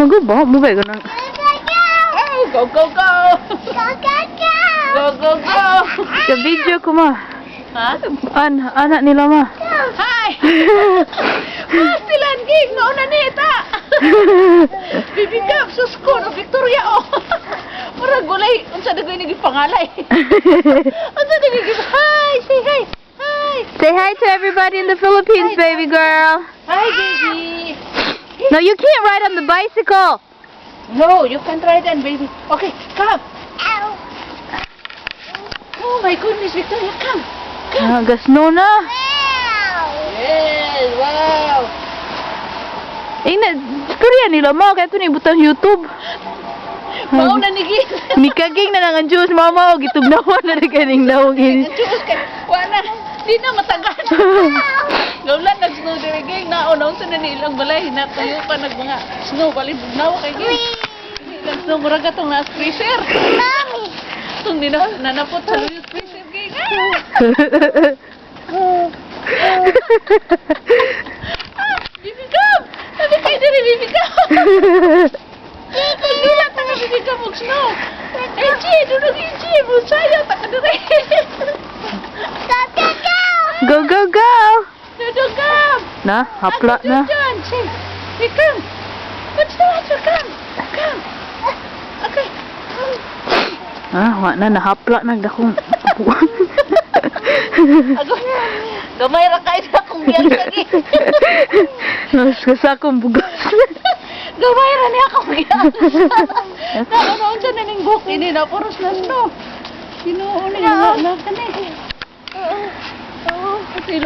Go ba? Mo ba ganun? Hey, go, go, go! Go, go, go! Sa video ko ma. Ha? Anak nila ma. Hi! Pastilan, Ging! Mauna nita! Bibigap sa school, Victoria, oh! Murag gulay, unsa na gawin pangalay. Unsa na gawin, hi! Say hi! Hi! Say hi to everybody in the Philippines, baby girl. Hi, baby! No, you can't ride on the bicycle. No, you can try then, baby. Okay, come! Oh my goodness, Victoria, come! Gas no na. Yes, wow! Storya nila ma, kaya ito ni butang YouTube. Mauna ni Ging! Mikaging na nang Diyos, mama, o gitugnawan na rin kaning nawagin. Diyos ka, wala. Di na matagal. Gawlan, nag-snow diri, Ging. Nauna, unsa na nilang balay. Natuyo pa mga snow. Balibugnaw kay Ging. Nag-snow, murag atong naas freezer. Itong nanapot sa luyos freezer, Ging. Bibigam! Sabi kayo diri, bibigam! Paglulat na bibigam mag snow. Eji, dunog Eji. Musaya, taka diri. Go, go, go. Dudugam! Na, hapla na. Dyan, say, hey, come. What's the matter? Come. Come. Okay. Wa na, nahapla na dakong. Ako, gamay ra kayo sa akong biyag lagi. Sa akong bugas. Gamay ra niya akong biyag. Naanoon siya na ning book. Ini na, puros na snow. Sinuunin na kani. Oo.